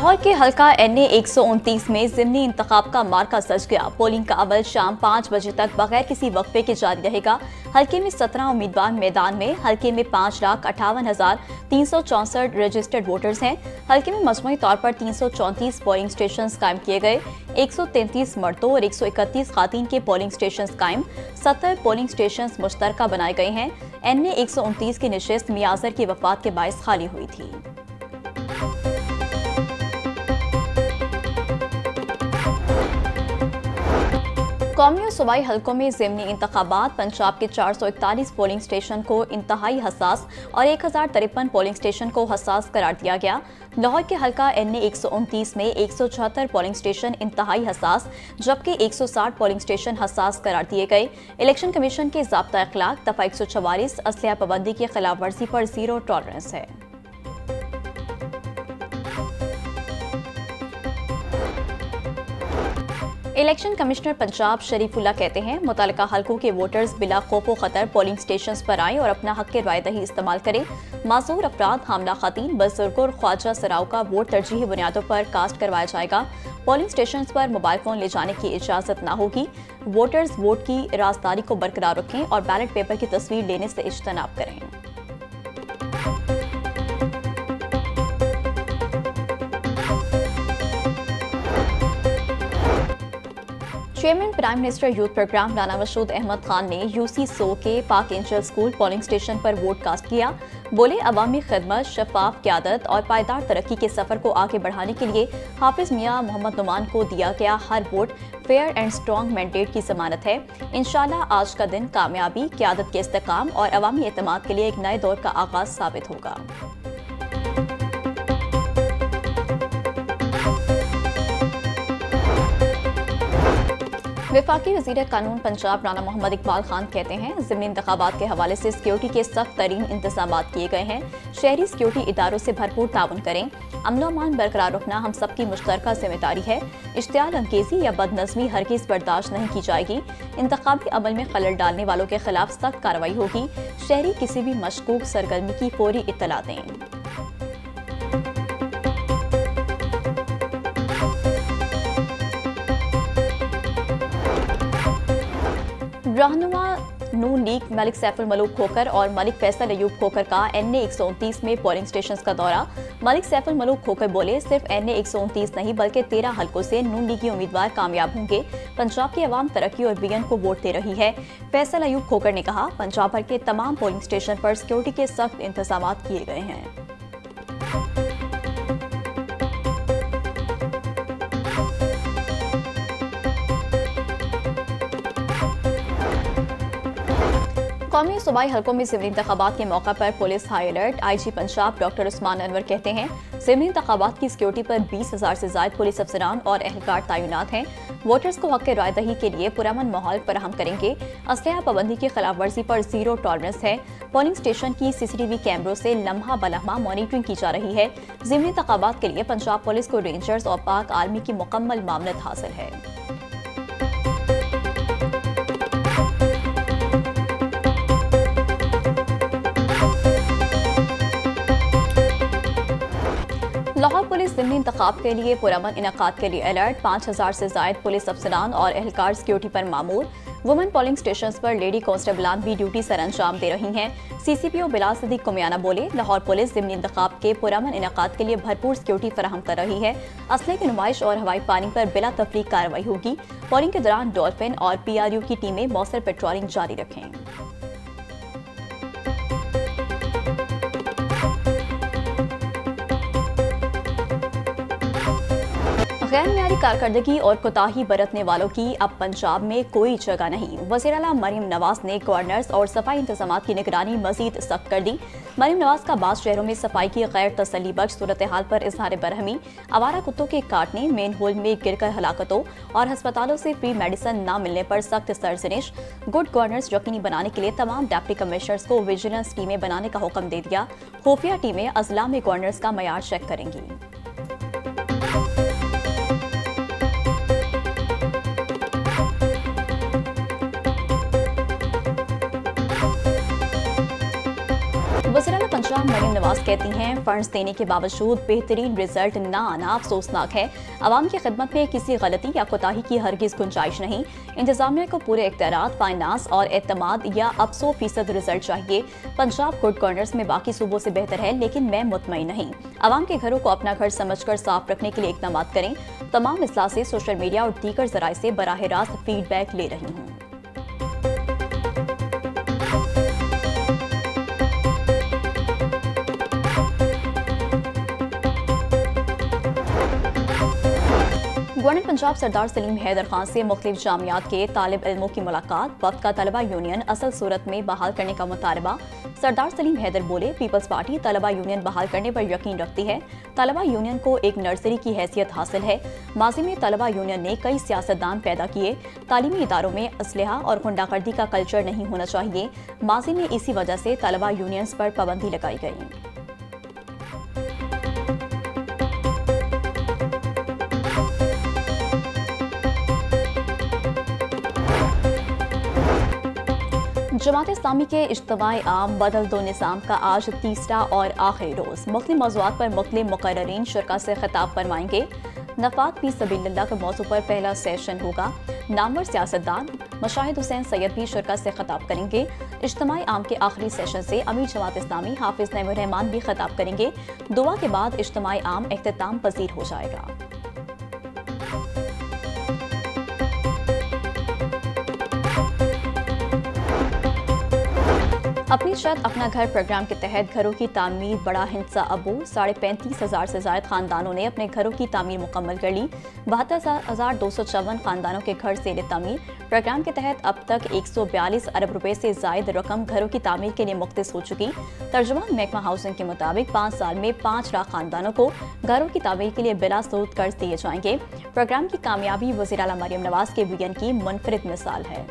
लाहौर के हल्का NA 129 में ज़िमनी इंतखाब का मार्का सज गया। पोलिंग का अमल शाम 5 बजे तक बगैर किसी वक्फे के जारी रहेगा। हल्के में 17 उम्मीदवार मैदान में। हल्के में 5,58,364 रजिस्टर्ड वोटर्स हैं। हल्के में मजमूई तौर पर 334 पोलिंग स्टेशन कायम किए गए। 133 मर्दों और 131 खातीन के पोलिंग स्टेशन कायम। 70 पोलिंग स्टेशन मुश्तरका बनाए गए हैं। NA 129 की नशिस्त मियाज़र की वफात के बायस खाली हुई थी। कौमी और सूबाई हल्कों में ज़िमनी इंतखाबात। पंजाब के 441 पोलिंग स्टेशन को इंतहाई हसास और 1053 पोलिंग स्टेशन को हसास करार दिया गया। लाहौर के हल्का NA 129 में 174 पोलिंग स्टेशन इंतहाई हसास जबकि 160 पोलिंग स्टेशन हसास करार दिए गए। इलेक्शन कमीशन के ज़ाब्ता अखलाक दफ़ा 144 असलहा पाबंदी की खिलाफ वर्जी पर ज़ीरो टॉलरेंस है। इलेक्शन कमिश्नर पंजाब शरीफुल्लाह कहते हैं मुतल्लिका हल्कों के वोटर्स बिला खौफ खतर पोलिंग स्टेशंस पर आएं और अपना हक रायदही इस्तेमाल करें। मासूर अफराद, हामला खातीन, बुजुर्गों और ख्वाजा सराव का वोट तरजीही बुनियादों पर कास्ट करवाया जाएगा। पोलिंग स्टेशंस पर मोबाइल फोन ले जाने की इजाजत न होगी। वोटर्स वोट की राजदारी को बरकरार रखें और बैलेट पेपर की तस्वीर लेने से इज्तनाब करें। Chairman prime minister youth programme Rana Masood Ahmed Khan ने UC सो के Pak Angel School polling station पर वोट कास्ट किया। बोले अवामी खिदमत, शफाफ क़यादत और पायदार तरक्की के सफर को आगे बढ़ाने के लिए हाफिज मियां मोहम्मद नुमान को दिया गया हर vote fair and strong mandate की जमानत है। इंशाल्लाह आज का दिन कामयाबी, क़यादत के इस्तेकाम और अवामी एतमाद के लिए एक नए दौर का आगाज साबित होगा। वफाकी वज़ीर कानून पंजाब राना मोहम्मद इकबाल खान कहते हैं ज़िमनी इंतखाबात के हवाले से सिक्योरिटी के सख्त तरीन इंतजाम किए गए हैं। शहरी सिक्योरिटी इदारों से भरपूर ताउन करें। अमन अमान बरकरार रखना हम सबकी मुश्तरका जिम्मेदारी है। इश्तियाल अंगेज़ी या बदनज़मी हरगिज़ बर्दाश्त नहीं की जाएगी। इंतखाबी अमल में खलल डालने वालों के खिलाफ सख्त कार्रवाई होगी। शहरी किसी भी मशकूक सरगर्मी की फौरी इत्तला दें। रहनुमा नून लीग मलिक सैफुल मलूक खोखर और मलिक फैसल अयूब खोखर का NA 129 में पोलिंग स्टेशन का दौरा। मलिक सैफुल मलूक खोखर बोले सिर्फ NA 129 नहीं बल्कि 13 हल्कों से नून लीगी उम्मीदवार कामयाब होंगे। पंजाब की अवाम तरक्की और विजन को वोट दे रही है। फैसल अयूब खोखर ने कहा पंजाब भर के तमाम पोलिंग स्टेशन पर सिक्योरिटी के सख्त इंतजाम किए गए हैं। कौमी सूबाई हल्कों में ज़िमनी इंतखाबात के मौका पर police high alert. IG Punjab doctor Usman Anwar कहते हैं ज़िमनी इंतखाबात की सिक्योरिटी पर 20,000 से ज़ायद पुलिस अफसरान और एहलकार तैनात हैं। वोटर्स को हक रायदही के लिए पुरअमन माहौल फराहम करेंगे। असलहा पाबंदी की खिलाफ वर्जी पर ज़ीरो टॉलरेंस है। पोलिंग स्टेशन की CCTV कैमरों से लम्हा बलम्हा मॉनिटरिंग की जा रही है। ज़िमनी इंतखाबात के लिए पंजाब पुलिस को रेंजर्स और पाक आर्मी की मुकम्मल मामलत हासिल है। लाहौर पुलिस ज़िमनी इंतखाब के लिए पुरअमन इनेकाद के लिए अलर्ट। 5,000 से ज़ायद पुलिस अफसरान और एहलकार सिक्योरिटी पर मामूर। वुमेन पोलिंग स्टेशन पर लेडी कांस्टेबलान भी ड्यूटी सर अंजाम दे रही हैं। CCPO बिलाल सदीक कुमियाना बोले लाहौर पुलिस ज़िमनी इंतखाब के पुरअमन इनेकाद के लिए भरपूर सिक्योरिटी फराहम कर रही है। असले की नुमाइश और हवाई पानी पर बिला तफरीक कार्रवाई होगी। पोलिंग के दौरान डॉल्फिन और PRU की टीमें मौसर पेट्रोलिंग जारी रखें। गैर मियारी कारकर्दगी और कोताही बरतने वालों की अब पंजाब में कोई जगह नहीं। वज़ीर आला मरीम नवाज ने गवर्नर्स और सफाई इंतजामात की निगरानी मजीद सख्त कर दी। मरीम नवाज का बाज़ शहरों में सफाई की गैर तसल्ली बख्श सूरत हाल पर इजहार बरहमी, आवारा कुत्तों के काटने, मेन होल में गिरकर हलाकतों और अस्पतालों से फ्री मेडिसिन न मिलने पर सख्त सरजनिश। गुड गवर्नर्स यकीनी बनाने के लिए तमाम डिप्टी कमिश्नर्स को विजिलेंस टीमें बनाने का हुक्म दे दिया। खुफिया टीमें अजला में गवर्नर्स का मयार चेक करेंगी। वज़ीर आला पंजाब मरीम नवाज कहती हैं, फंड्स देने के बावजूद बेहतरीन रिजल्ट ना आना अफसोसनाक है। आवाम की खिदमत में किसी गलती या कोताही की हरगिज गुंजाइश नहीं। इंतजामिया को पूरे इख्तियारात, फाइनेंस और एतमाद या अब 100% रिजल्ट चाहिए। पंजाब गुड गवर्नेंस में बाकी सूबों से बेहतर है, लेकिन मैं मुतमईन नहीं। आवाम के घरों को अपना घर समझकर साफ रखने के लिए इकदाम करें। तमाम इस्लाह से सोशल मीडिया और दीगर जराए से बराह रास्त फीडबैक ले रही हूँ। गवर्नर पंजाब सरदार सलीम हैदर खान से मुख्तलिफ जामियात के तालिब इल्मों की मुलाकात। वक्त का तलबा यूनियन असल सूरत में बहाल करने का मुतालबा। सरदार सलीम हैदर बोले, पीपल्स पार्टी तलबा यूनियन बहाल करने पर यकीन रखती है। तलबा यूनियन को एक नर्सरी की हैसियत हासिल है। माजी में तलबा यूनियन ने कई सियासतदान पैदा किए। तालीमी इदारों में असलहा और गुंडागर्दी का कल्चर नहीं होना चाहिए। माजी में इसी वजह से तलबा यूनियंस पर पाबंदी लगाई गई। जमात इस्लामी के इज्तिमाई आम बदल दो निज़ाम का आज तीसरा और आखिरी रोज मुख्तलिफ मौज़ूआत पर मुख्तलिफ मुक़र्ररीन शुरा से खिताब फरमाएंगे। नफ़ात फी सबीलिल्लाह के मौजू पर पहला सेशन होगा। नामवर सियासतदान मशाहिद हुसैन सैयद भी शुरा से खिताब करेंगे। इज्तिमाई आम के आखिरी सेशन से अमीर जमात इस्लामी हाफिज नईमुर रहमान भी खिताब करेंगे। दुआ के बाद इज्तिमाई आम इख्तिताम पजीर हो जाएगा। अपनी छत अपना घर प्रोग्राम के तहत घरों की तामीर बड़ा हिंसा अबू 35,500 से ज्यादा खानदानों ने अपने घरों की तामीर मुकम्मल कर ली। 72,254 खानदानों के घर ज़ेर तामीर। प्रोग्राम के तहत अब तक 142 अरब रुपए से जायद रकम घरों की तामीर के लिए मुख्तस हो चुकी। तर्जुमान महकमा हाउसिंग के मुताबिक 5 साल में 5 लाख खानदानों को घरों की तामीर के लिए बिला सूद कर्ज दिए जाएंगे। प्रोग्राम की कामयाबी वज़ीर आला मरियम नवाज के विजन की मुनफरिद मिसाल है।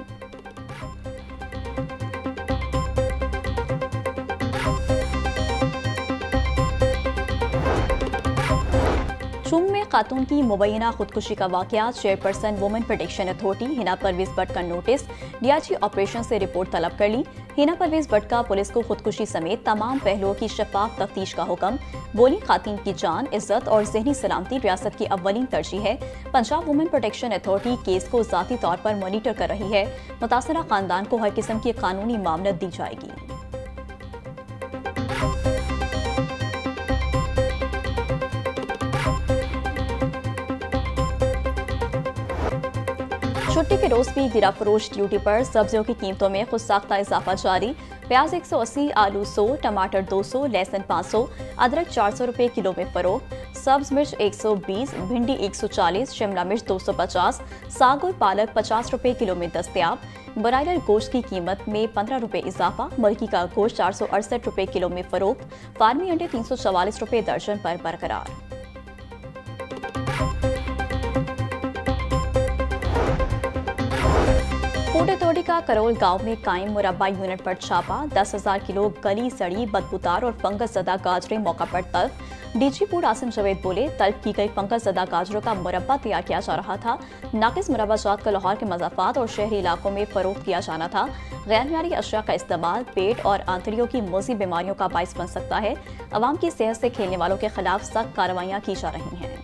चुम में खातून की मुबैना खुदकुशी का वाकया। Chairperson women protection authority Hina Parvez Bhatt का नोटिस। डीआईजी ऑपरेशन से रिपोर्ट तलब कर ली। हिना परवेज भट्ट का पुलिस को खुदकुशी समेत तमाम पहलुओं की शफाफ तफ्तीश का हुक्म। बोली, खातून की जान, इज्जत और जहनी सलामती रियासत की अव्वलीन तरजीह है। Punjab women protection authority case को ज़ाती तौर पर मॉनिटर कर रही है। मुतासरा खानदान को हर किस्म की कानूनी मामलत दी जाएगी। छुट्टी के रोज भी गिरा फरोश ड्यूटी पर। सब्जियों की कीमतों में खुद साख्ता इजाफा जारी। प्याज 180, आलू 100, टमाटर 200, लहसुन 500, अदरक 400 रुपए किलो में फरोख्त। सब्ज मिर्च 120, भिंडी 140, शिमला मिर्च 250, साग और पालक 50 रुपए किलो में दस्तयाब। ब्रायलर गोश्त की कीमत में 15 रुपए इजाफा। मुर्गी का गोश्त 468 रुपए किलो में फरोख्त। फार्मी अंडे 344 रुपए दर्जन पर बरकरार। फूड अथॉरिटी का करोल गांव में कायम मुरब्बा यूनिट पर छापा। 10,000 किलो गली सड़ी बदबूदार और फंगस ज़दा गाजरें मौका पर तल्फ। डीजी फूड आसिम जवेद बोले, तल्फ की गई फंगस ज़दा गाजरों का मुरब्बा तैयार किया जा रहा था। नाकिस मुरब्बा जात का लाहौर के मज़ाफात और शहरी इलाकों में फरोख्त किया जाना था। गैर मियारी अशिया का इस्तेमाल पेट और आंतड़ियों की मोजी बीमारियों का बाइस बन सकता है। अवाम की सेहत से खेलने वालों के खिलाफ सख्त कार्रवाइयाँ की जा रही हैं।